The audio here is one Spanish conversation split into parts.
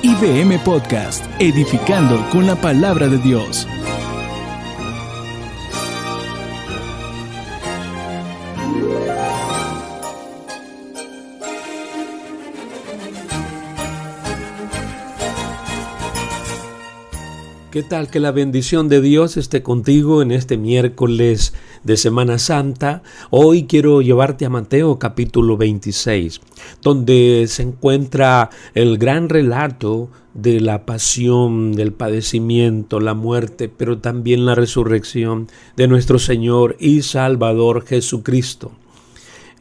IBM Podcast, edificando con la palabra de Dios. ¿Qué tal? Que la bendición de Dios esté contigo en este miércoles de Semana Santa. Hoy quiero llevarte a Mateo capítulo 26, donde se encuentra el gran relato de la pasión, del padecimiento, la muerte, pero también la resurrección de nuestro Señor y Salvador Jesucristo.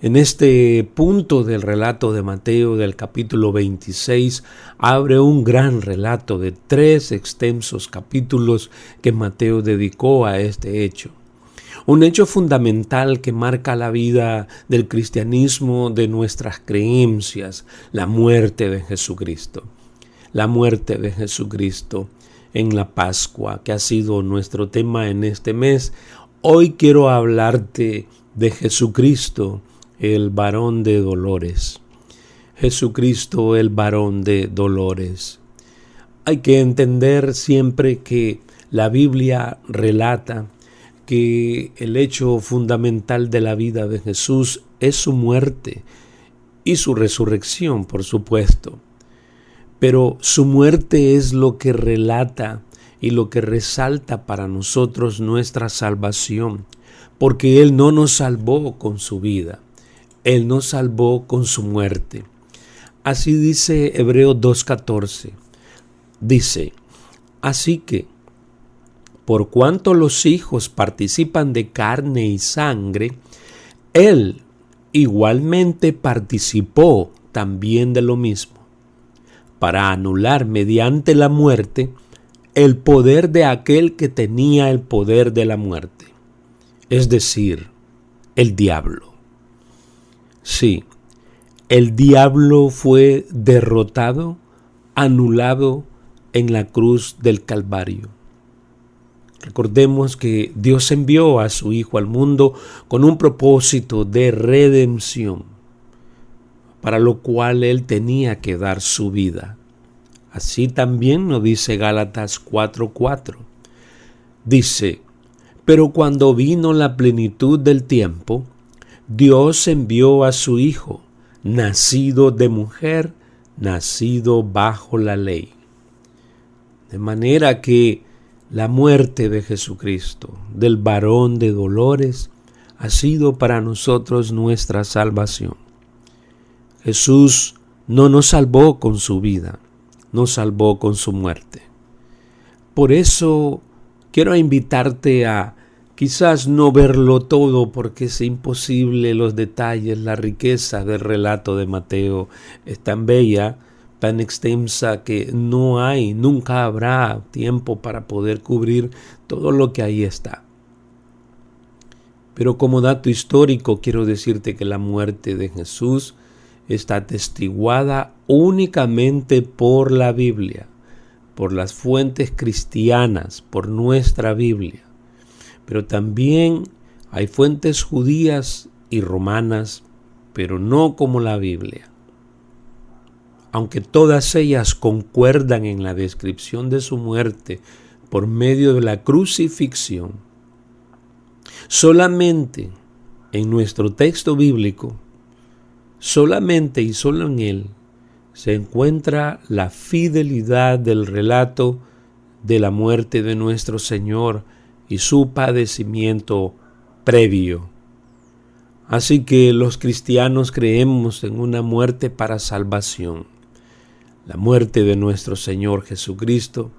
En este punto del relato de Mateo del capítulo 26 abre un gran relato de 3 extensos capítulos que Mateo dedicó a este hecho. Un hecho fundamental que marca la vida del cristianismo, de nuestras creencias, la muerte de Jesucristo. La muerte de Jesucristo en la Pascua, que ha sido nuestro tema en este mes. Hoy quiero hablarte de Jesucristo, el varón de dolores. Jesucristo, el varón de dolores. Hay que entender siempre que la Biblia relata que el hecho fundamental de la vida de Jesús es su muerte y su resurrección, por supuesto. Pero su muerte es lo que relata y lo que resalta para nosotros nuestra salvación, porque Él no nos salvó con su vida. Él nos salvó con su muerte. Así dice Hebreos 2:14. Dice, así que, por cuanto los hijos participan de carne y sangre, Él igualmente participó también de lo mismo, para anular mediante la muerte el poder de aquel que tenía el poder de la muerte, es decir, el diablo. Sí, el diablo fue derrotado, anulado en la cruz del Calvario. Recordemos que Dios envió a su Hijo al mundo con un propósito de redención, para lo cual Él tenía que dar su vida. Así también nos dice Gálatas 4:4. Dice, pero cuando vino la plenitud del tiempo, Dios envió a su Hijo, nacido de mujer, nacido bajo la ley. De manera que la muerte de Jesucristo, del varón de dolores, ha sido para nosotros nuestra salvación. Jesús no nos salvó con su vida, nos salvó con su muerte. Por eso quiero invitarte a quizás no verlo todo, porque es imposible los detalles, la riqueza del relato de Mateo es tan bella, tan extensa, que nunca habrá tiempo para poder cubrir todo lo que ahí está. Pero como dato histórico quiero decirte que la muerte de Jesús está atestiguada únicamente por la Biblia, por las fuentes cristianas, por nuestra Biblia. Pero también hay fuentes judías y romanas, pero no como la Biblia. Aunque todas ellas concuerdan en la descripción de su muerte por medio de la crucifixión, solamente en nuestro texto bíblico, solamente y solo en él, se encuentra la fidelidad del relato de la muerte de nuestro Señor y su padecimiento previo. Así que los cristianos creemos en una muerte para salvación. La muerte de nuestro Señor Jesucristo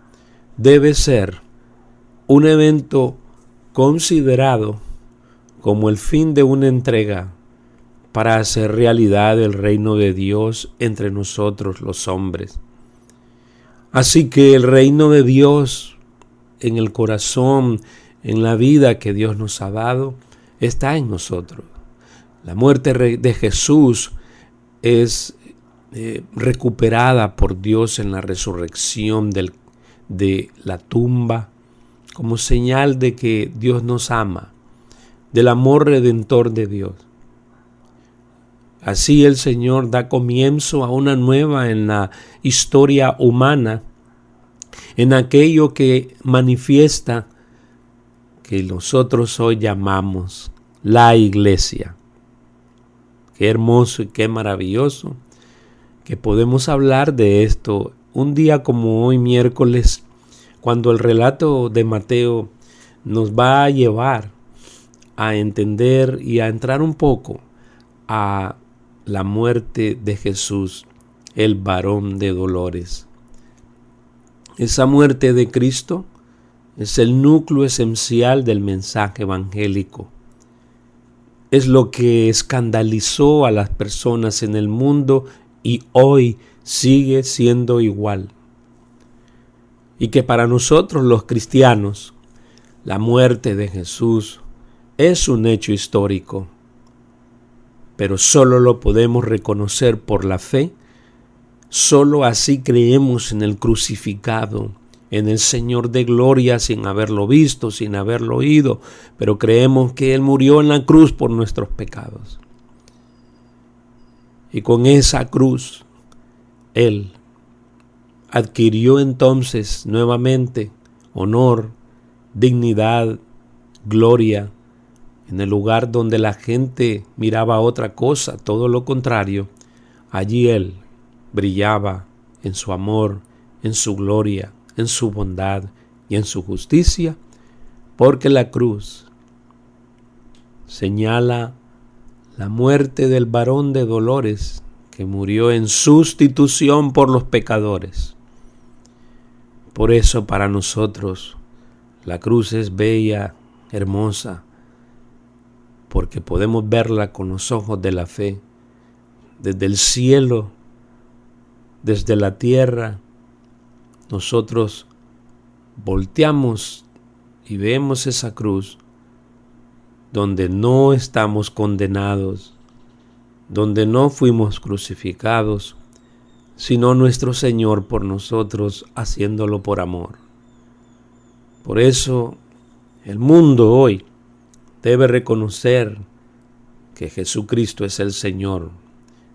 debe ser un evento considerado como el fin de una entrega para hacer realidad el reino de Dios entre nosotros los hombres. Así que el reino de Dios en el corazón, en la vida que Dios nos ha dado, está en nosotros. La muerte de Jesús es recuperada por Dios en la resurrección de la tumba, como señal de que Dios nos ama, del amor redentor de Dios. Así el Señor da comienzo a una nueva en la historia humana, en aquello que manifiesta que nosotros hoy llamamos la iglesia. Qué hermoso y qué maravilloso que podemos hablar de esto un día como hoy, miércoles, cuando el relato de Mateo nos va a llevar a entender y a entrar un poco a la muerte de Jesús, el varón de dolores. Esa muerte de Cristo es el núcleo esencial del mensaje evangélico. Es lo que escandalizó a las personas en el mundo y hoy sigue siendo igual. Y que para nosotros los cristianos, la muerte de Jesús es un hecho histórico, pero solo lo podemos reconocer por la fe. Solo así creemos en el crucificado, en el Señor de gloria, sin haberlo visto, sin haberlo oído, pero creemos que Él murió en la cruz por nuestros pecados. Y con esa cruz, Él adquirió entonces nuevamente honor, dignidad, gloria, en el lugar donde la gente miraba otra cosa, todo lo contrario. Allí Él brillaba en su amor, en su gloria, en su bondad y en su justicia, porque la cruz señala la muerte del varón de dolores que murió en sustitución por los pecadores. Por eso para nosotros la cruz es bella, hermosa, porque podemos verla con los ojos de la fe, desde el cielo, desde la tierra. Nosotros volteamos y vemos esa cruz donde no estamos condenados, donde no fuimos crucificados, sino nuestro Señor por nosotros, haciéndolo por amor. Por eso el mundo hoy debe reconocer que Jesucristo es el Señor,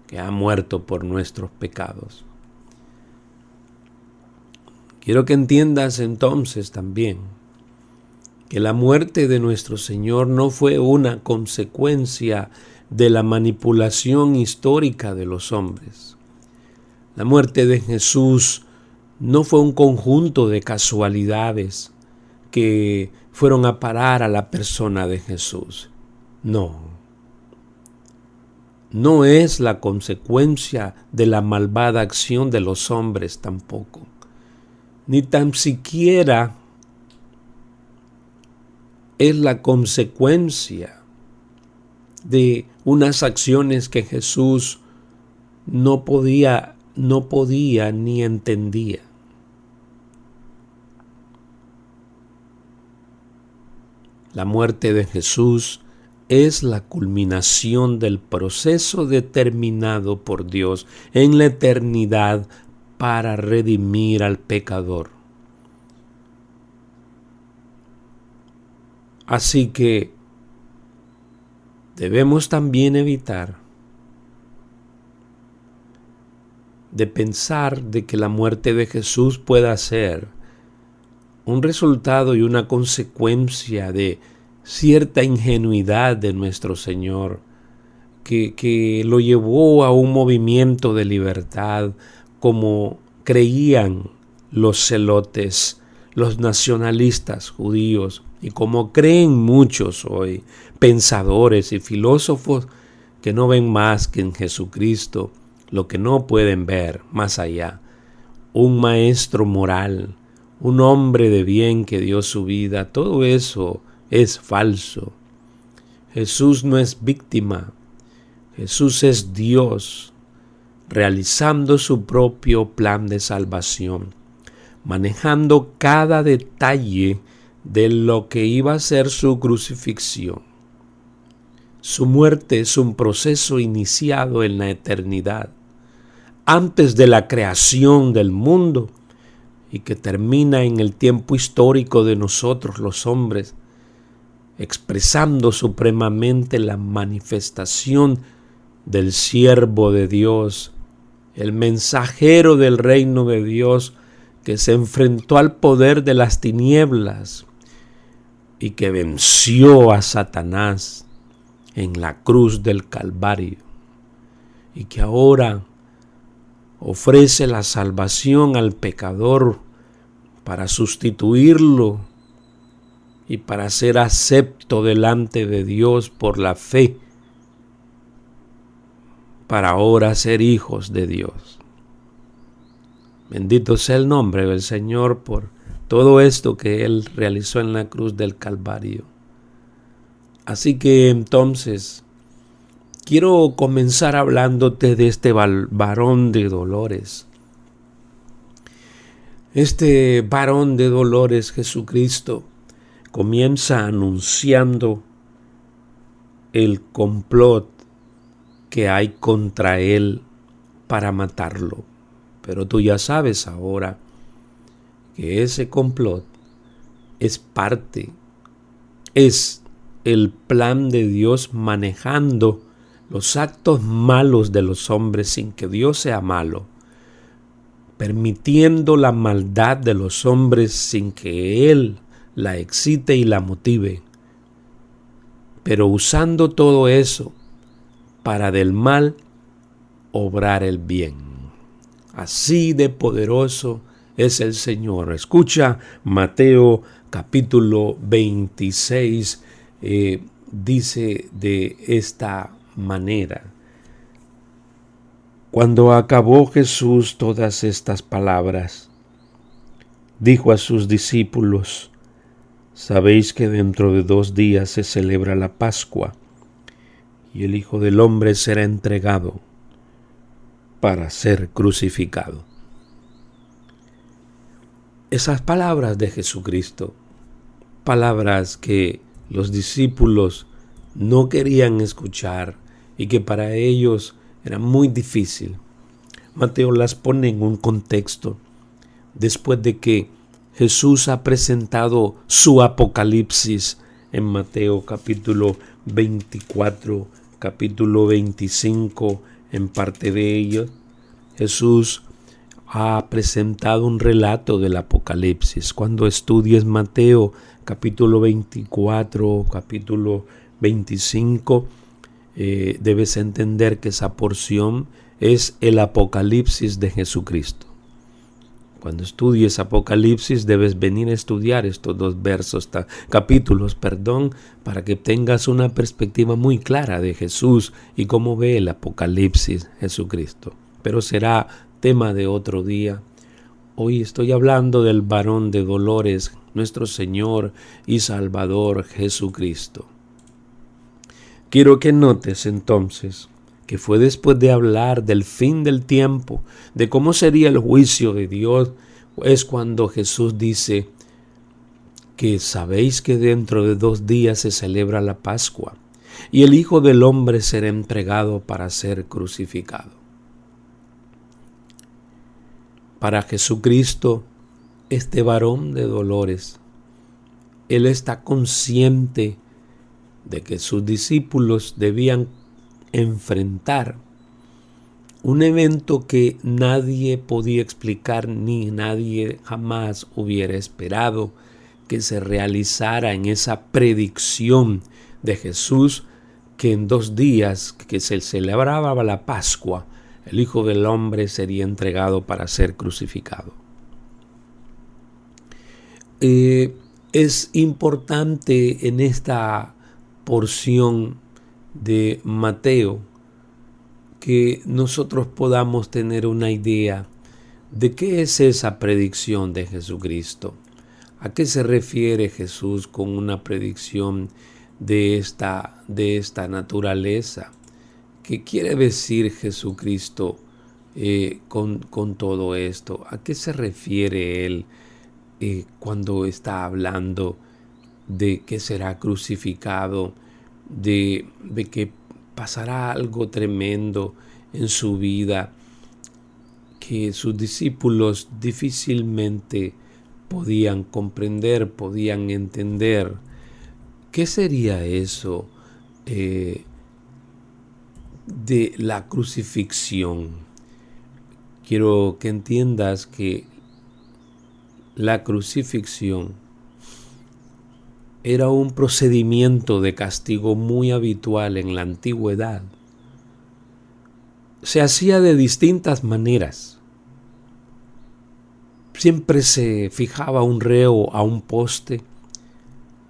que ha muerto por nuestros pecados. Quiero que entiendas entonces también que la muerte de nuestro Señor no fue una consecuencia de la manipulación histórica de los hombres. La muerte de Jesús no fue un conjunto de casualidades que fueron a parar a la persona de Jesús. No es la consecuencia de la malvada acción de los hombres tampoco, ni tan siquiera es la consecuencia de unas acciones que Jesús no podía ni entendía. La muerte de Jesús es la culminación del proceso determinado por Dios en la eternidad para redimir al pecador. Así que debemos también evitar de pensar de que la muerte de Jesús pueda ser un resultado y una consecuencia de cierta ingenuidad de nuestro Señor, que lo llevó a un movimiento de libertad, como creían los celotes, los nacionalistas judíos, y como creen muchos hoy, pensadores y filósofos que no ven más que en Jesucristo lo que no pueden ver más allá. Un maestro moral, un hombre de bien que dio su vida, todo eso es falso. Jesús no es víctima, Jesús es Dios, realizando su propio plan de salvación, manejando cada detalle de lo que iba a ser su crucifixión. Su muerte es un proceso iniciado en la eternidad, antes de la creación del mundo, y que termina en el tiempo histórico de nosotros los hombres, expresando supremamente la manifestación del siervo de Dios, el mensajero del reino de Dios, que se enfrentó al poder de las tinieblas y que venció a Satanás en la cruz del Calvario, y que ahora ofrece la salvación al pecador para sustituirlo y para ser acepto delante de Dios por la fe, para ahora ser hijos de Dios. Bendito sea el nombre del Señor por todo esto que Él realizó en la cruz del Calvario. Así que entonces quiero comenzar hablándote de este varón de dolores. Este varón de dolores, Jesucristo, comienza anunciando el complot que hay contra Él para matarlo. Pero tú ya sabes ahora que ese complot es el plan de Dios manejando los actos malos de los hombres sin que Dios sea malo, permitiendo la maldad de los hombres sin que Él la excite y la motive, pero usando todo eso para del mal obrar el bien. Así de poderoso es el Señor. Escucha Mateo capítulo 26, dice de esta manera: cuando acabó Jesús todas estas palabras, dijo a sus discípulos: sabéis que dentro de 2 días se celebra la Pascua, y el Hijo del Hombre será entregado para ser crucificado. Esas palabras de Jesucristo, palabras que los discípulos no querían escuchar y que para ellos era muy difícil, Mateo las pone en un contexto después de que Jesús ha presentado su apocalipsis en Mateo capítulo 24, capítulo 25, en parte de ellos. Jesús ha presentado un relato del apocalipsis. Cuando estudies Mateo capítulo 24, capítulo 25, debes entender que esa porción es el apocalipsis de Jesucristo. Cuando estudies Apocalipsis debes venir a estudiar estos 2 capítulos, para que tengas una perspectiva muy clara de Jesús y cómo ve el Apocalipsis Jesucristo. Pero será tema de otro día. Hoy estoy hablando del varón de dolores, nuestro Señor y Salvador Jesucristo. Quiero que notes entonces que fue después de hablar del fin del tiempo, de cómo sería el juicio de Dios, es cuando Jesús dice que sabéis que dentro de 2 días se celebra la Pascua y el Hijo del Hombre será entregado para ser crucificado. Para Jesucristo, este varón de dolores, Él está consciente de que sus discípulos debían enfrentar un evento que nadie podía explicar ni nadie jamás hubiera esperado que se realizara en esa predicción de Jesús, que en 2 días que se celebraba la Pascua, el Hijo del Hombre sería entregado para ser crucificado. Es importante en esta porción de Mateo que nosotros podamos tener una idea de qué es esa predicción de Jesucristo. ¿A qué se refiere Jesús con una predicción de esta naturaleza? ¿Qué quiere decir Jesucristo con todo esto? ¿A qué se refiere Él cuando está hablando de que será crucificado, de que pasará algo tremendo en su vida que sus discípulos difícilmente podían comprender, podían entender? ¿Qué sería eso? de la crucifixión. Quiero que entiendas que la crucifixión era un procedimiento de castigo muy habitual en la antigüedad. Se hacía de distintas maneras. Siempre se fijaba un reo a un poste,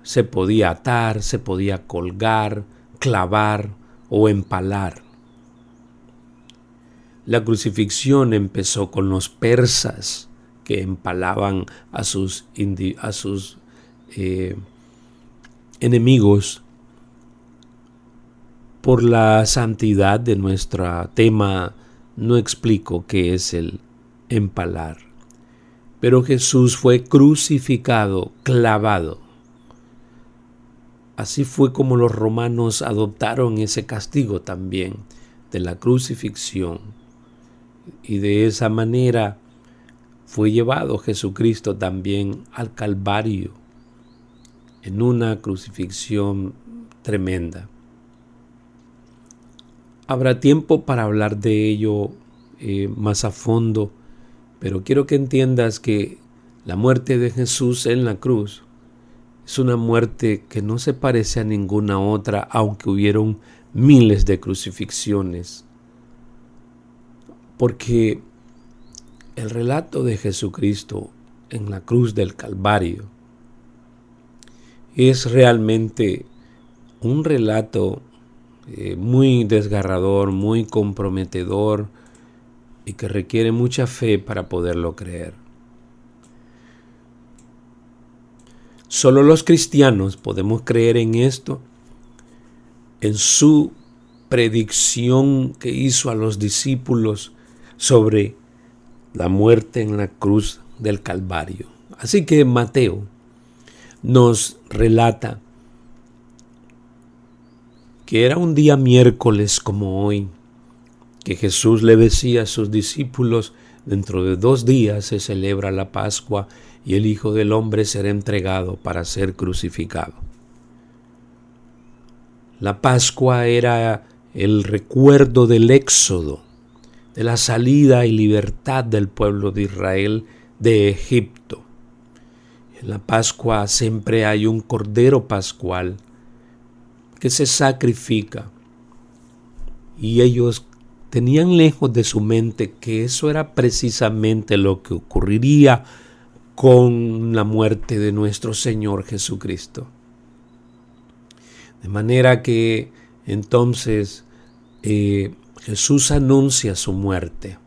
se podía atar, se podía colgar, clavar o empalar. La crucifixión empezó con los persas que empalaban a sus enemigos. Por la santidad de nuestro tema, no explico qué es el empalar. Pero Jesús fue crucificado, clavado. Así fue como los romanos adoptaron ese castigo también de la crucifixión. Y de esa manera fue llevado Jesucristo también al Calvario en una crucifixión tremenda. Habrá tiempo para hablar de ello más a fondo, pero quiero que entiendas que la muerte de Jesús en la cruz es una muerte que no se parece a ninguna otra, aunque hubieron miles de crucifixiones. Porque el relato de Jesucristo en la cruz del Calvario es realmente un relato muy desgarrador, muy comprometedor y que requiere mucha fe para poderlo creer. Solo los cristianos podemos creer en esto, en su predicción que hizo a los discípulos sobre la muerte en la cruz del Calvario. Así que Mateo nos relata que era un día miércoles como hoy, que Jesús le decía a sus discípulos: dentro de 2 días se celebra la Pascua y el Hijo del Hombre será entregado para ser crucificado. La Pascua era el recuerdo del éxodo, de la salida y libertad del pueblo de Israel de Egipto. En la Pascua siempre hay un cordero pascual que se sacrifica, y ellos tenían lejos de su mente que eso era precisamente lo que ocurriría con la muerte de nuestro Señor Jesucristo. De manera que entonces Jesús anuncia su muerte.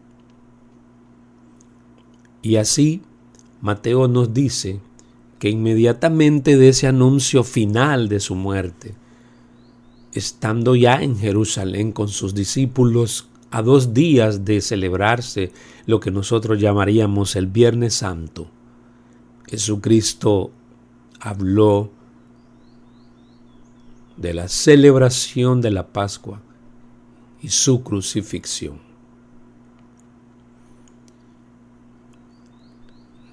Y así Mateo nos dice que inmediatamente de ese anuncio final de su muerte, estando ya en Jerusalén con sus discípulos a 2 días de celebrarse lo que nosotros llamaríamos el Viernes Santo, Jesucristo habló de la celebración de la Pascua y su crucifixión.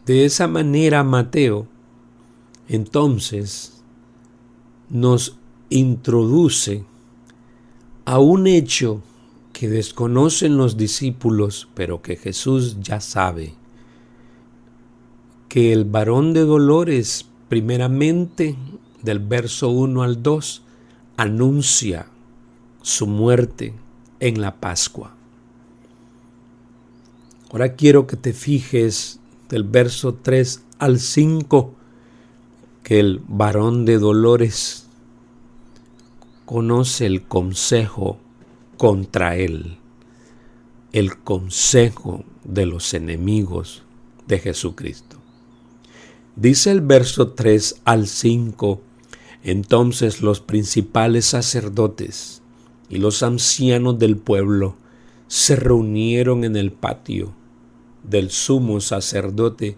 De esa manera Mateo entonces nos introduce a un hecho que desconocen los discípulos, pero que Jesús ya sabe, que el varón de dolores, primeramente del verso 1 al 2, anuncia su muerte en la Pascua. Ahora quiero que te fijes del verso 3 al 5, que el varón de dolores conoce el consejo contra él, el consejo de los enemigos de Jesucristo. Dice el verso 3 al 5, entonces los principales sacerdotes y los ancianos del pueblo se reunieron en el patio del sumo sacerdote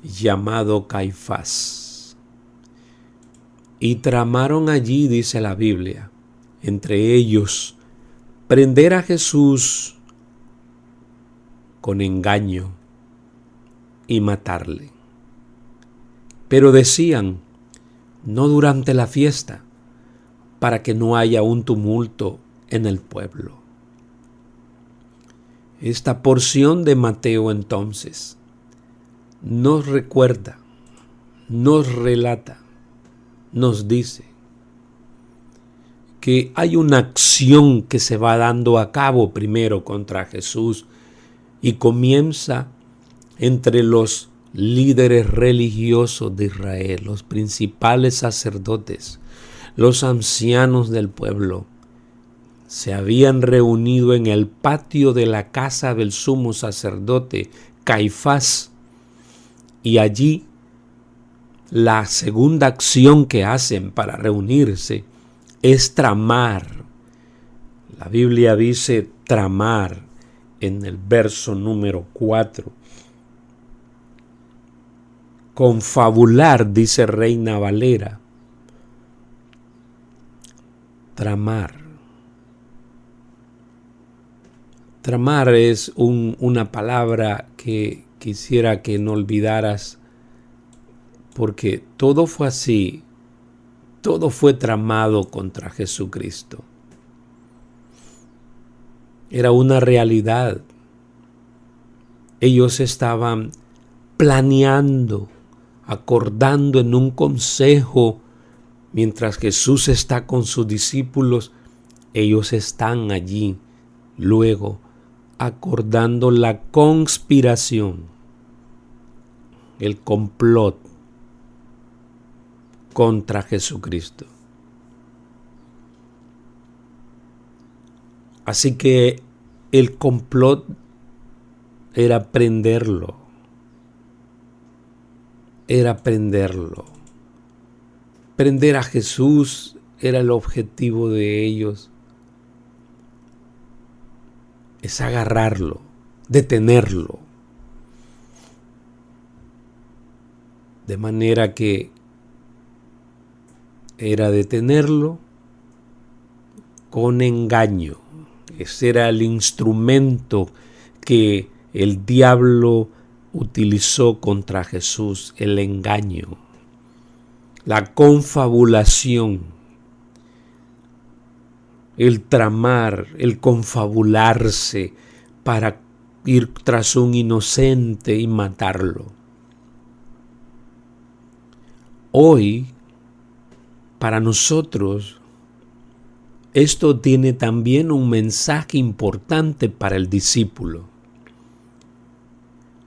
llamado Caifás. Y tramaron allí, dice la Biblia, entre ellos, prender a Jesús con engaño y matarle. Pero decían, no durante la fiesta, para que no haya un tumulto en el pueblo. Esta porción de Mateo entonces nos recuerda, nos relata, nos dice que hay una acción que se va dando a cabo primero contra Jesús y comienza entre los líderes religiosos de Israel, los principales sacerdotes, los ancianos del pueblo. Se habían reunido en el patio de la casa del sumo sacerdote Caifás, y allí la segunda acción que hacen para reunirse es tramar. La Biblia dice tramar en el verso número 4. Confabular, dice Reina Valera. Tramar. Tramar es una palabra que quisiera que no olvidaras, porque todo fue así. Todo fue tramado contra Jesucristo. Era una realidad. Ellos estaban planeando, acordando en un consejo, mientras Jesús está con sus discípulos, ellos están allí, luego acordando la conspiración, el complot contra Jesucristo. Así que el complot era prenderlo. Prender a Jesús era el objetivo de ellos. Es agarrarlo, detenerlo. De manera que era detenerlo con engaño. Ese era el instrumento que el diablo utilizó contra Jesús, el engaño, la confabulación, el tramar, el confabularse para ir tras un inocente y matarlo. Hoy, para nosotros, esto tiene también un mensaje importante para el discípulo,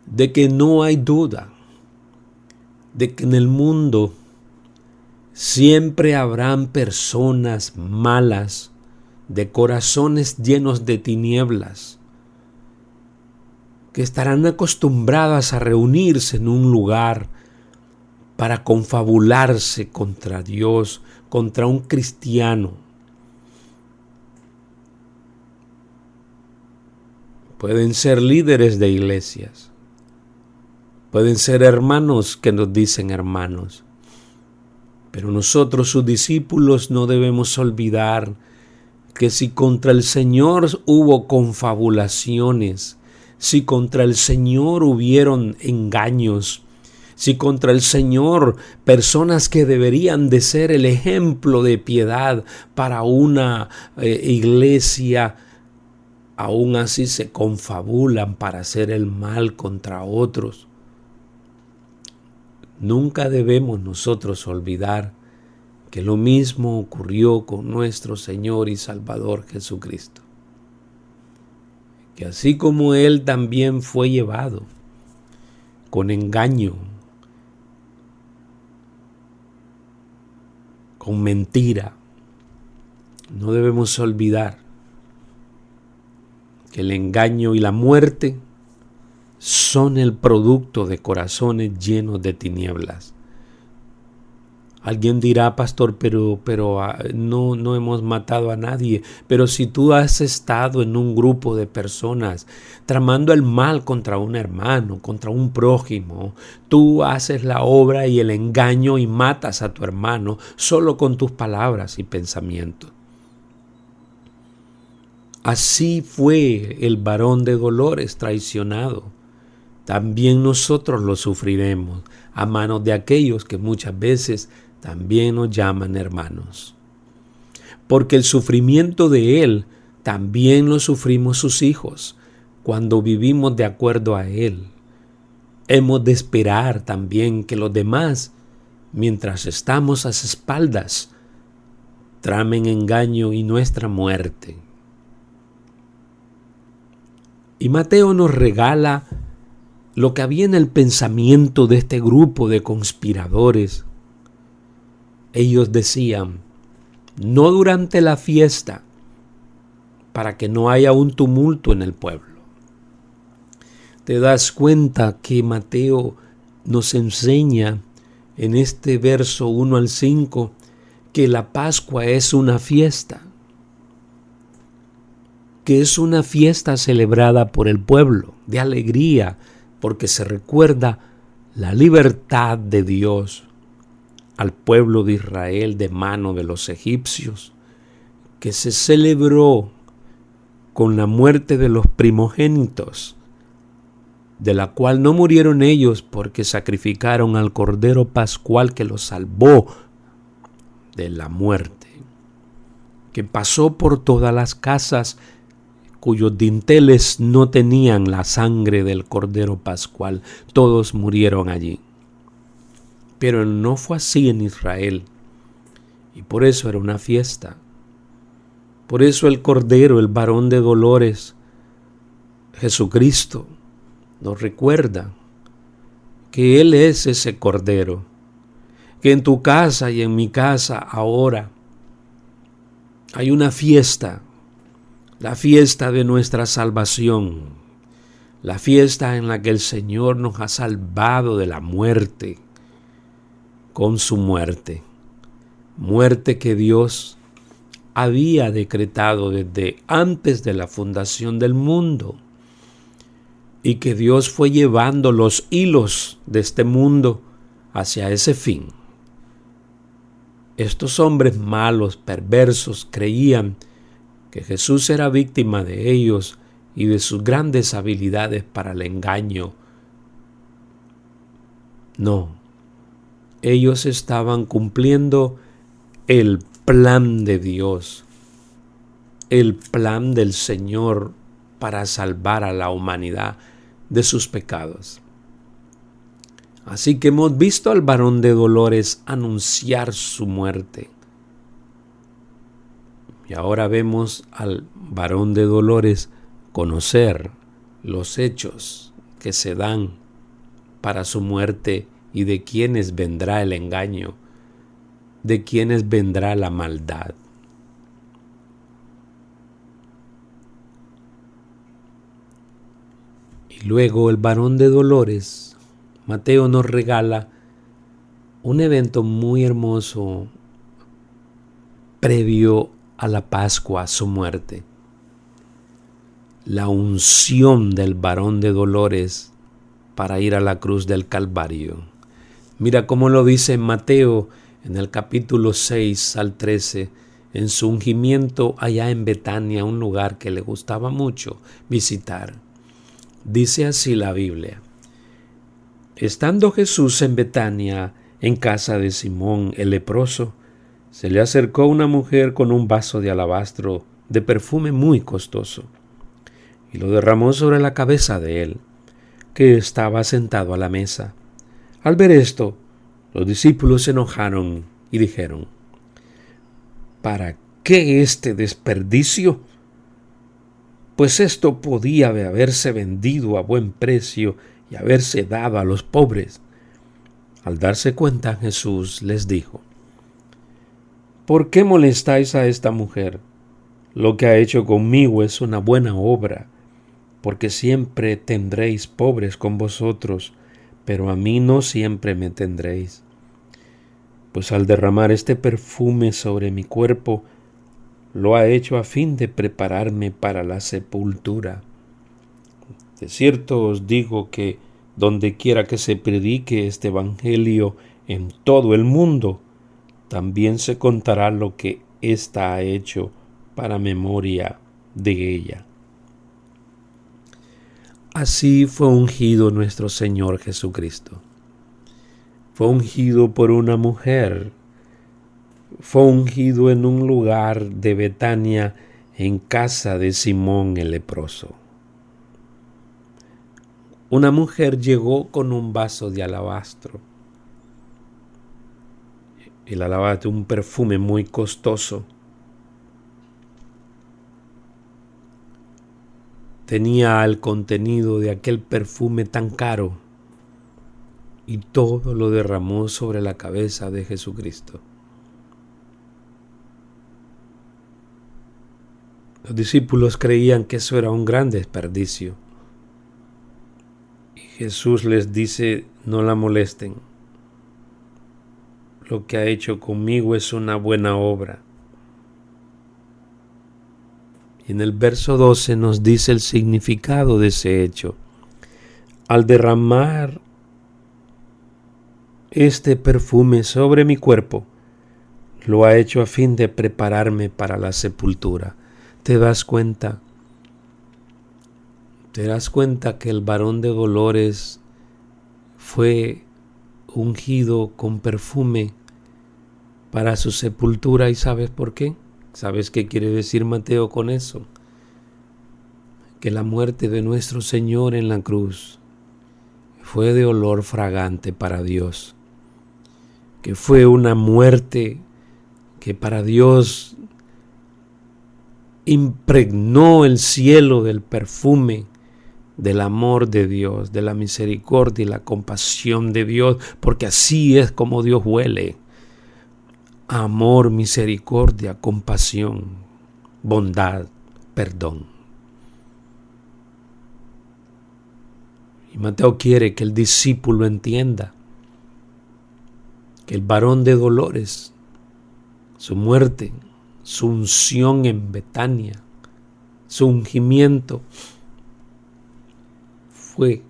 de que no hay duda de que en el mundo siempre habrán personas malas, de corazones llenos de tinieblas, que estarán acostumbradas a reunirse en un lugar para confabularse contra Dios, contra un cristiano. Pueden ser líderes de iglesias, pueden ser hermanos que nos dicen hermanos, pero nosotros, sus discípulos, no debemos olvidar que si contra el Señor hubo confabulaciones, si contra el Señor hubieron engaños, si contra el Señor personas que deberían de ser el ejemplo de piedad para una iglesia, aún así se confabulan para hacer el mal contra otros, nunca debemos nosotros olvidar que lo mismo ocurrió con nuestro Señor y Salvador Jesucristo. Que así como Él también fue llevado con engaño, con mentira, no debemos olvidar que el engaño y la muerte son el producto de corazones llenos de tinieblas. Alguien dirá, pastor, pero no hemos matado a nadie. Pero si tú has estado en un grupo de personas tramando el mal contra un hermano, contra un prójimo, tú haces la obra y el engaño y matas a tu hermano solo con tus palabras y pensamientos. Así fue el varón de Dolores traicionado. También nosotros lo sufriremos a manos de aquellos que muchas veces también nos llaman hermanos. Porque el sufrimiento de él también lo sufrimos sus hijos. cuando vivimos de acuerdo a Él, hemos de esperar también que los demás, mientras estamos a sus espaldas, tramen engaño y nuestra muerte. Y Mateo nos regala lo que había en el pensamiento de este grupo de conspiradores. Ellos decían, no durante la fiesta, para que no haya un tumulto en el pueblo. Te das cuenta que Mateo nos enseña en este verso 1 al 5 que la Pascua es una fiesta, que es una fiesta celebrada por el pueblo, de alegría, porque se recuerda la libertad de Dios al pueblo de Israel de mano de los egipcios, que se celebró con la muerte de los primogénitos, de la cual no murieron ellos porque sacrificaron al Cordero Pascual que los salvó de la muerte, que pasó por todas las casas cuyos dinteles no tenían la sangre del Cordero Pascual. Todos murieron allí. Pero no fue así en Israel, y por eso era una fiesta. Por eso el Cordero, el varón de dolores, Jesucristo, nos recuerda que Él es ese Cordero, que en tu casa y en mi casa ahora hay una fiesta, la fiesta de nuestra salvación, la fiesta en la que el Señor nos ha salvado de la muerte con su muerte, muerte que Dios había decretado desde antes de la fundación del mundo, y que Dios fue llevando los hilos de este mundo hacia ese fin. Estos hombres malos, perversos, creían que Jesús era víctima de ellos y de sus grandes habilidades para el engaño. No, ellos estaban cumpliendo el plan de Dios, el plan del Señor para salvar a la humanidad de sus pecados. Así que hemos visto al varón de dolores anunciar su muerte. Y ahora vemos al varón de dolores conocer los hechos que se dan para su muerte y de quienes vendrá el engaño, de quienes vendrá la maldad. Y luego el varón de dolores, Mateo nos regala un evento muy hermoso previo a la Pascua, a su muerte. La unción del varón de dolores para ir a la cruz del Calvario. Mira cómo lo dice Mateo en el capítulo 6 al 13, en su ungimiento allá en Betania, un lugar que le gustaba mucho visitar. Dice así la Biblia: estando Jesús en Betania, en casa de Simón el leproso, se le acercó una mujer con un vaso de alabastro de perfume muy costoso, y lo derramó sobre la cabeza de él, que estaba sentado a la mesa. Al ver esto, los discípulos se enojaron y dijeron: ¿para qué este desperdicio? Pues esto podía haberse vendido a buen precio y haberse dado a los pobres. Al darse cuenta, Jesús les dijo: ¿por qué molestáis a esta mujer? Lo que ha hecho conmigo es una buena obra, porque siempre tendréis pobres con vosotros, pero a mí no siempre me tendréis. Pues al derramar este perfume sobre mi cuerpo, lo ha hecho a fin de prepararme para la sepultura. De cierto os digo que donde quiera que se predique este evangelio en todo el mundo, también se contará lo que ésta ha hecho para memoria de ella. Así fue ungido nuestro Señor Jesucristo. Fue ungido por una mujer. Fue ungido en un lugar de Betania, en casa de Simón el leproso. una mujer llegó con un vaso de alabastro. El alabastro, un perfume muy costoso. Tenía el contenido de aquel perfume tan caro y todo lo derramó sobre la cabeza de Jesucristo. Los discípulos creían que eso era un gran desperdicio. Y Jesús les dice, no la molesten. Lo que ha hecho conmigo es una buena obra. Y en el verso 12 nos dice el significado de ese hecho. Al derramar este perfume sobre mi cuerpo, lo ha hecho a fin de prepararme para la sepultura. ¿Te das cuenta? ¿Te das cuenta que el varón de dolores fue ungido con perfume para su sepultura? ¿Y sabes por qué? ¿Sabes qué quiere decir Mateo con eso? Que la muerte de nuestro Señor en la cruz fue de olor fragante para Dios. Que fue una muerte que para Dios impregnó el cielo del perfume del amor de Dios, de la misericordia y la compasión de Dios, porque así es como Dios huele. Amor, misericordia, compasión, bondad, perdón. Y Mateo quiere que el discípulo entienda que el varón de dolores, su muerte, su unción en Betania, su ungimiento, fue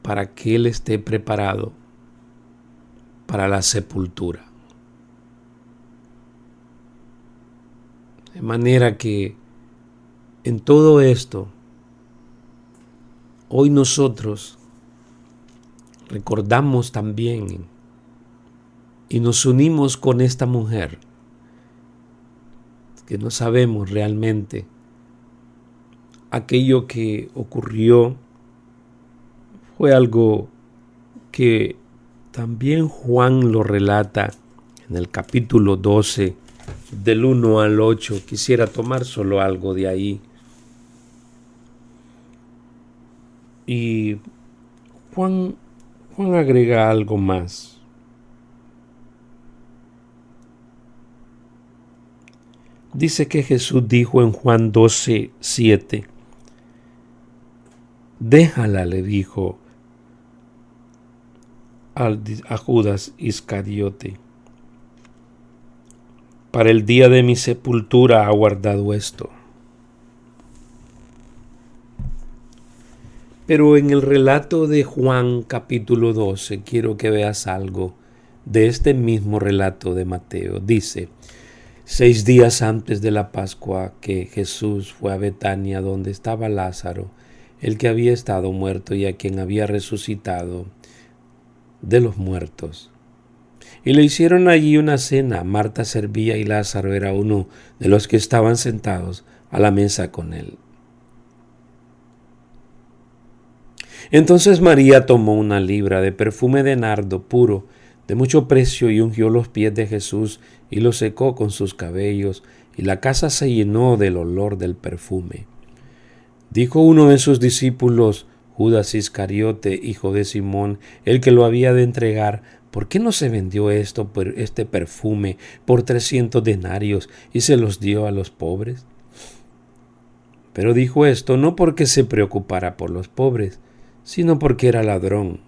para que él esté preparado para la sepultura. De manera que en todo esto, hoy nosotros recordamos también y nos unimos con esta mujer que no sabemos realmente aquello que ocurrió fue algo que también Juan lo relata en el capítulo 12 del 1 al 8. Quisiera tomar solo algo de ahí. Y Juan agrega algo más. Dice que Jesús dijo en Juan 12:7, déjala, le dijo a Judas Iscariote, para el día de mi sepultura ha guardado esto. Pero en el relato de Juan capítulo 12 quiero que veas algo de este mismo relato de Mateo. Dice, 6 días antes de la Pascua que Jesús fue a Betania donde estaba Lázaro, el que había estado muerto y a quien había resucitado de los muertos. Y le hicieron allí una cena. Marta servía y Lázaro era uno de los que estaban sentados a la mesa con él. Entonces María tomó una libra de perfume de nardo puro, de mucho precio, y ungió los pies de Jesús y los secó con sus cabellos, y la casa se llenó del olor del perfume. Dijo uno de sus discípulos, Judas Iscariote, hijo de Simón, el que lo había de entregar, ¿por qué no se vendió este perfume por 300 denarios y se los dio a los pobres? Pero dijo esto no porque se preocupara por los pobres, sino porque era ladrón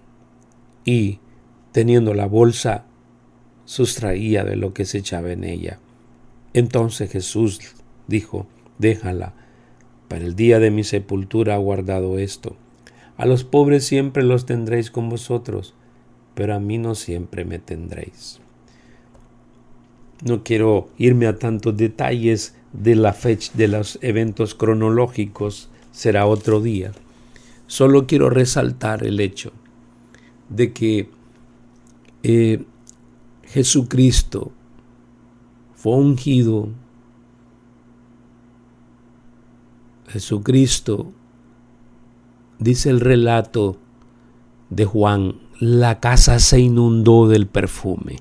y, teniendo la bolsa, sustraía de lo que se echaba en ella. Entonces Jesús dijo, déjala, para el día de mi sepultura ha guardado esto. A los pobres siempre los tendréis con vosotros, pero a mí no siempre me tendréis. No quiero irme a tantos detalles de la fecha, de los eventos cronológicos, será otro día. Solo quiero resaltar el hecho de que Jesucristo fue ungido. Jesucristo Dice el relato de Juan, la casa se inundó del perfume.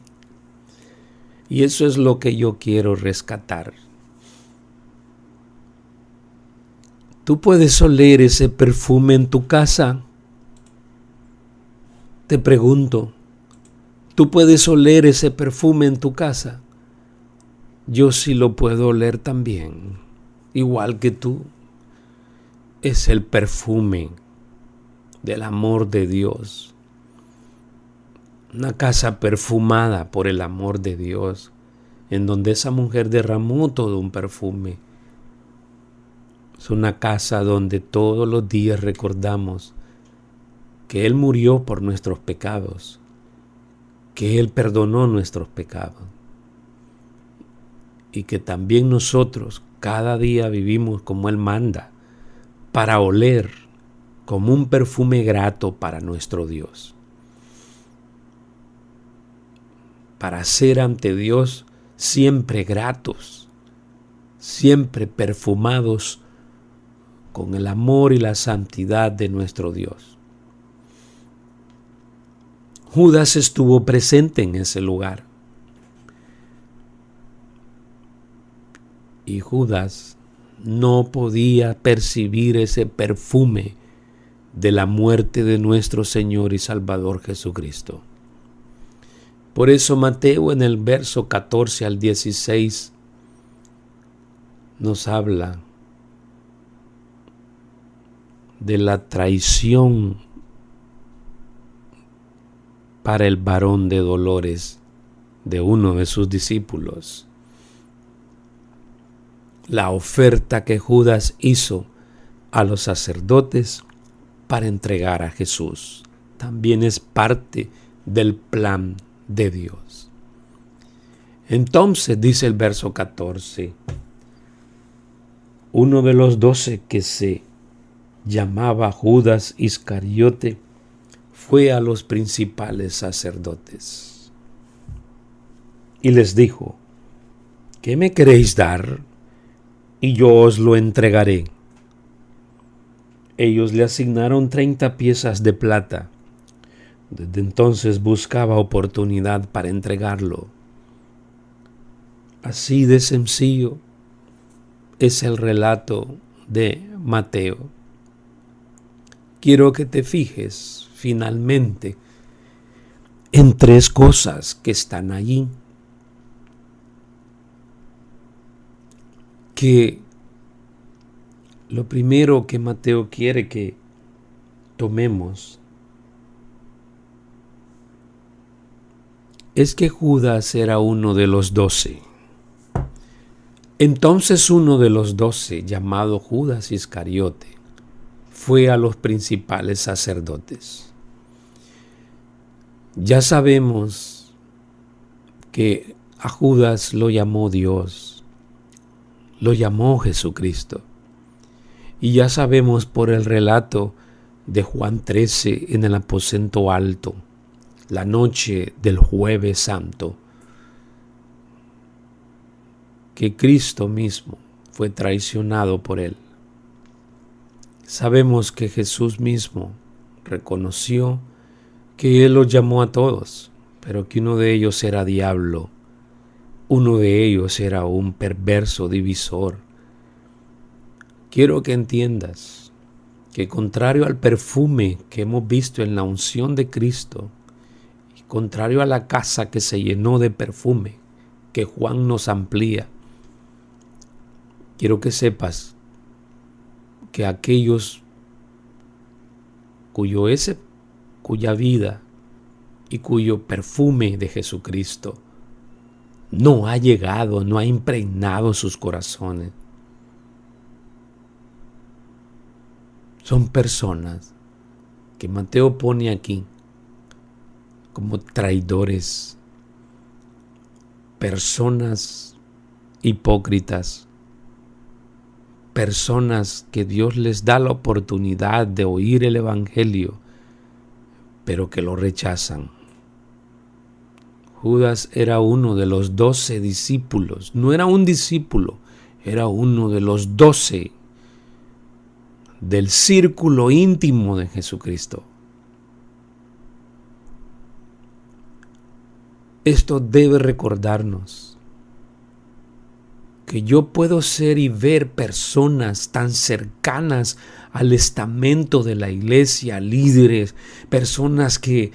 Y eso es lo que yo quiero rescatar. ¿Tú puedes oler ese perfume en tu casa? Te pregunto, ¿tú puedes oler ese perfume en tu casa? Yo sí lo puedo oler también, igual que tú. Es el perfume del amor de Dios. Una casa perfumada por el amor de Dios, en donde esa mujer derramó todo un perfume. Es una casa donde todos los días recordamos que Él murió por nuestros pecados, que Él perdonó nuestros pecados y que también nosotros cada día vivimos como Él manda, para oler como un perfume grato para nuestro Dios, para ser ante Dios siempre gratos, siempre perfumados con el amor y la santidad de nuestro Dios. Judas estuvo presente en ese lugar. Y Judas no podía percibir ese perfume de la muerte de nuestro Señor y Salvador Jesucristo. Por eso Mateo en el verso 14 al 16 nos habla de la traición para el varón de dolores de uno de sus discípulos. La oferta que Judas hizo a los sacerdotes para entregar a Jesús también es parte del plan de Dios. Entonces, dice el verso 14, uno de los 12 que se llamaba Judas Iscariote fue a los principales sacerdotes y les dijo: ¿qué me queréis dar? Y yo os lo entregaré. Ellos le asignaron 30 piezas de plata. Desde entonces buscaba oportunidad para entregarlo. Así de sencillo es el relato de Mateo. Quiero que te fijes finalmente en 3 cosas que están allí, que lo primero que Mateo quiere que tomemos es que Judas era uno de los 12. Entonces uno de los 12, llamado Judas Iscariote, fue a los principales sacerdotes. Ya sabemos que a Judas lo llamó Dios, lo llamó Jesucristo. Y ya sabemos por el relato de Juan 13 en el aposento alto, la noche del Jueves Santo, que Cristo mismo fue traicionado por él. Sabemos que Jesús mismo reconoció que Él los llamó a todos, pero que uno de ellos era diablo, uno de ellos era un perverso divisor. Quiero que entiendas que contrario al perfume que hemos visto en la unción de Cristo, y contrario a la casa que se llenó de perfume que Juan nos amplía, quiero que sepas que aquellos cuya vida y cuyo perfume de Jesucristo no ha llegado, no ha impregnado sus corazones, son personas que Mateo pone aquí como traidores, personas hipócritas, personas que Dios les da la oportunidad de oír el Evangelio, pero que lo rechazan. Judas era uno de los 12 discípulos, no era un discípulo, era uno de los 12 del círculo íntimo de Jesucristo. Esto debe recordarnos que yo puedo ser y ver personas tan cercanas al estamento de la iglesia, líderes, personas que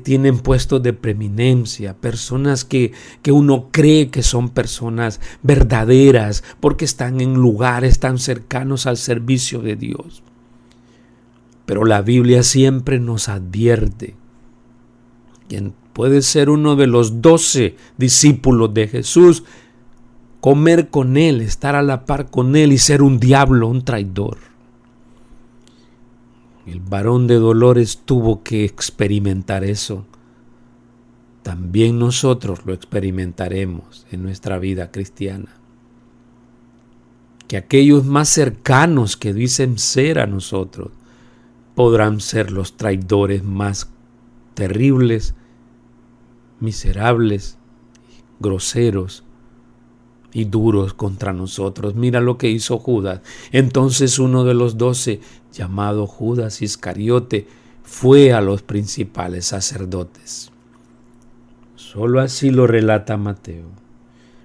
tienen puestos de preeminencia, personas que uno cree que son personas verdaderas porque están en lugares tan cercanos al servicio de Dios. Pero la Biblia siempre nos advierte que puede ser uno de los 12 discípulos de Jesús, comer con Él, estar a la par con Él y ser un diablo, un traidor. El varón de dolores tuvo que experimentar eso. También nosotros lo experimentaremos en nuestra vida cristiana. Que aquellos más cercanos que dicen ser a nosotros podrán ser los traidores más terribles, miserables, groseros y duros contra nosotros. Mira lo que hizo Judas. Entonces uno de los 12, llamado Judas Iscariote, fue a los principales sacerdotes. Solo así lo relata Mateo.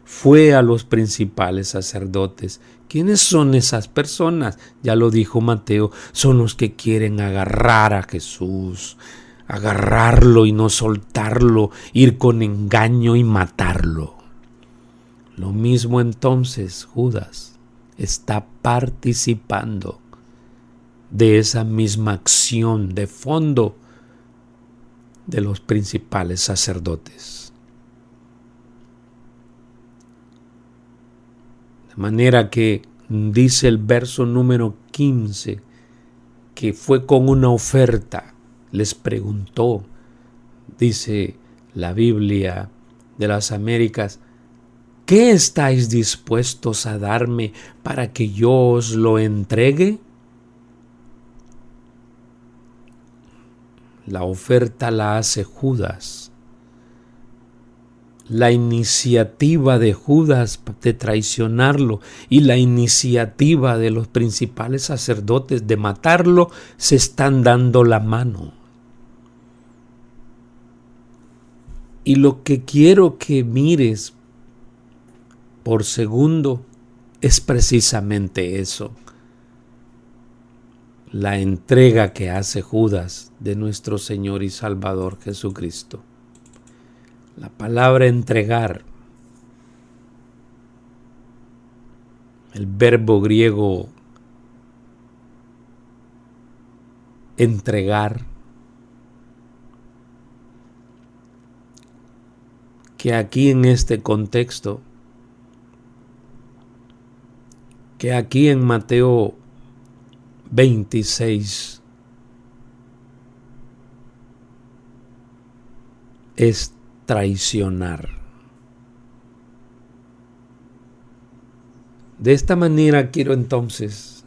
Fue a los principales sacerdotes. ¿Quiénes son esas personas? Ya lo dijo Mateo, son los que quieren agarrar a Jesús, agarrarlo y no soltarlo, ir con engaño y matarlo. Lo mismo entonces Judas está participando de esa misma acción de fondo de los principales sacerdotes. De manera que dice el verso número 15 que fue con una oferta. Les preguntó, dice la Biblia de las Américas, ¿qué estáis dispuestos a darme para que yo os lo entregue? La oferta la hace Judas. La iniciativa de Judas de traicionarlo y la iniciativa de los principales sacerdotes de matarlo se están dando la mano. Y lo que quiero que mires por segundo es precisamente eso. La entrega que hace Judas de nuestro Señor y Salvador Jesucristo. La palabra entregar, el verbo griego entregar, que aquí en este contexto, que aquí en Mateo 26 es traicionar. De esta manera quiero entonces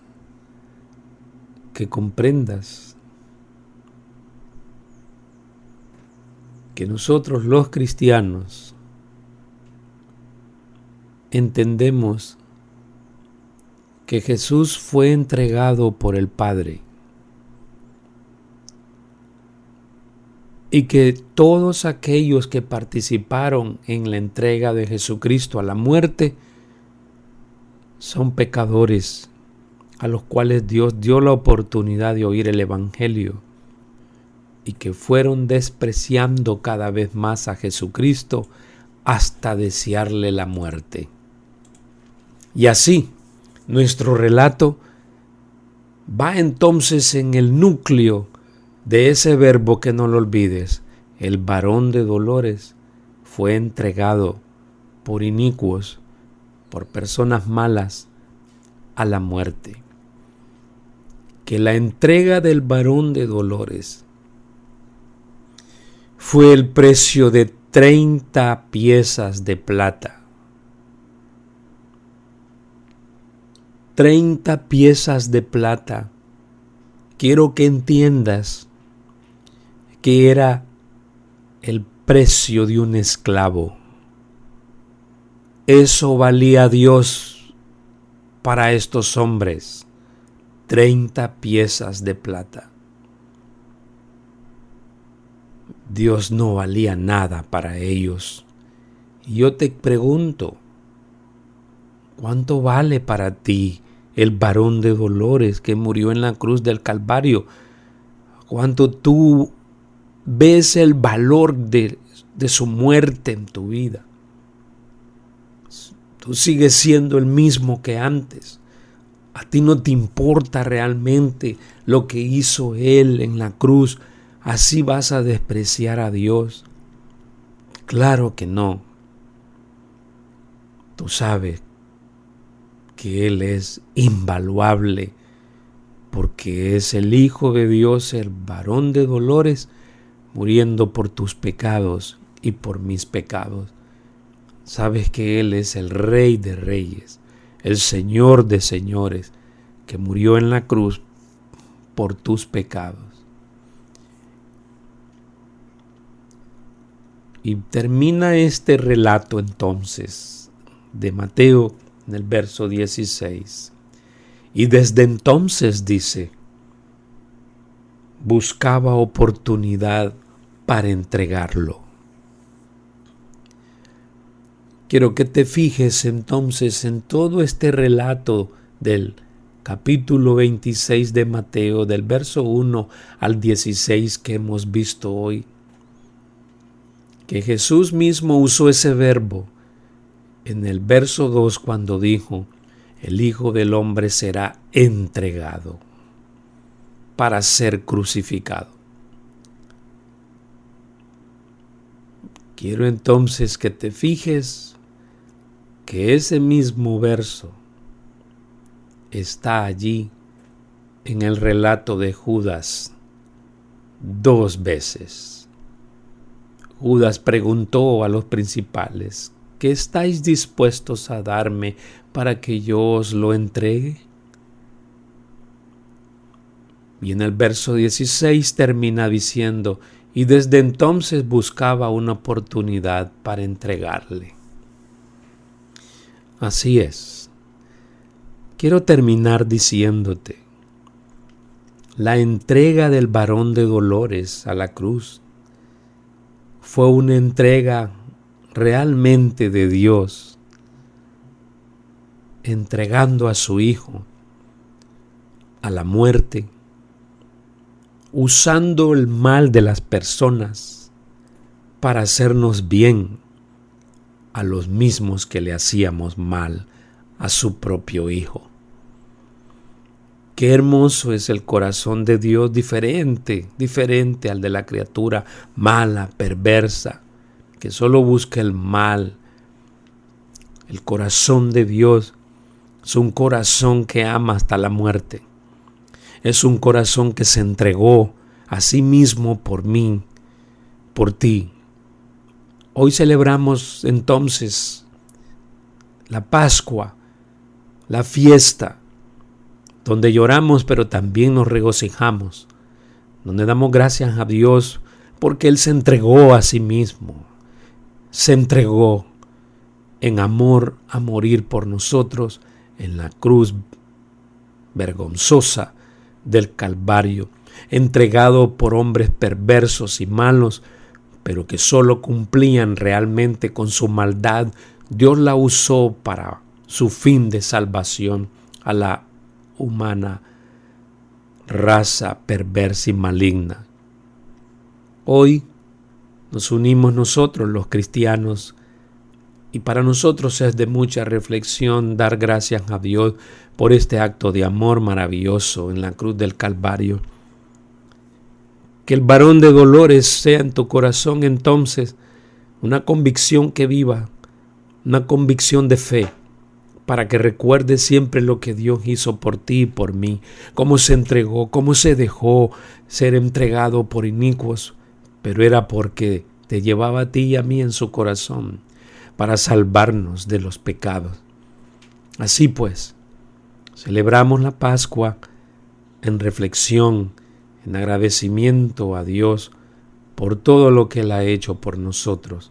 que comprendas que nosotros los cristianos entendemos que Jesús fue entregado por el Padre y que todos aquellos que participaron en la entrega de Jesucristo a la muerte son pecadores a los cuales Dios dio la oportunidad de oír el Evangelio y que fueron despreciando cada vez más a Jesucristo hasta desearle la muerte. Y así, nuestro relato va entonces en el núcleo de ese verbo que no lo olvides. El varón de dolores fue entregado por inicuos, por personas malas, a la muerte. Que la entrega del varón de dolores fue el precio de 30 piezas de plata. 30 piezas de plata. Quiero que entiendas que era el precio de un esclavo. Eso valía Dios para estos hombres. 30 piezas de plata. Dios no valía nada para ellos. Y yo te pregunto, ¿cuánto vale para ti el varón de dolores que murió en la cruz del Calvario? ¿Cuánto tú ves el valor de su muerte en tu vida? Tú sigues siendo el mismo que antes. A ti no te importa realmente lo que hizo Él en la cruz. ¿Así vas a despreciar a Dios? Claro que no. Tú sabes que Él es invaluable porque es el Hijo de Dios, el varón de dolores, muriendo por tus pecados y por mis pecados. Sabes que Él es el Rey de Reyes, el Señor de Señores, que murió en la cruz por tus pecados. Y termina este relato entonces de Mateo en el verso 16. Y desde entonces, dice, buscaba oportunidad para entregarlo. Quiero que te fijes entonces en todo este relato del capítulo 26 de Mateo, del verso 1 al 16 que hemos visto hoy, que Jesús mismo usó ese verbo en el verso 2 cuando dijo, el Hijo del Hombre será entregado para ser crucificado. Quiero entonces que te fijes que ese mismo verso está allí en el relato de Judas 2 veces. Judas preguntó a los principales, ¿qué estáis dispuestos a darme para que yo os lo entregue? Y en el verso 16 termina diciendo, y desde entonces buscaba una oportunidad para entregarle. Así es. Quiero terminar diciéndote, la entrega del varón de dolores a la cruz fue una entrega realmente de Dios, entregando a su Hijo a la muerte, usando el mal de las personas para hacernos bien a los mismos que le hacíamos mal a su propio Hijo. Qué hermoso es el corazón de Dios, diferente al de la criatura mala, perversa, que solo busca el mal. El corazón de Dios es un corazón que ama hasta la muerte. Es un corazón que se entregó a sí mismo por mí, por ti. Hoy celebramos entonces la Pascua, la fiesta, donde lloramos pero también nos regocijamos, donde damos gracias a Dios porque Él se entregó a sí mismo, se entregó en amor a morir por nosotros en la cruz vergonzosa del Calvario, entregado por hombres perversos y malos, pero que solo cumplían realmente con su maldad. Dios la usó para su fin de salvación a la humana raza perversa y maligna. Hoy nos unimos nosotros los cristianos y para nosotros es de mucha reflexión dar gracias a Dios por este acto de amor maravilloso en la cruz del Calvario. Que el varón de dolores sea en tu corazón entonces una convicción que viva, una convicción de fe, para que recuerdes siempre lo que Dios hizo por ti y por mí, cómo se entregó, cómo se dejó ser entregado por inicuos, pero era porque te llevaba a ti y a mí en su corazón para salvarnos de los pecados. Así pues, celebramos la Pascua en reflexión, en agradecimiento a Dios por todo lo que Él ha hecho por nosotros.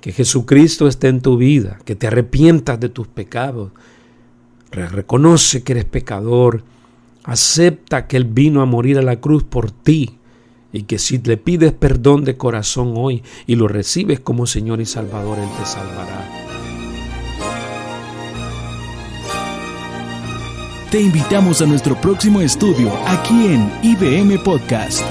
Que Jesucristo esté en tu vida, que te arrepientas de tus pecados. Reconoce que eres pecador Acepta que Él vino a morir a la cruz por ti y que si le pides perdón de corazón hoy y lo recibes como Señor y Salvador, Él te salvará. Te invitamos a nuestro próximo estudio aquí en IBM Podcast.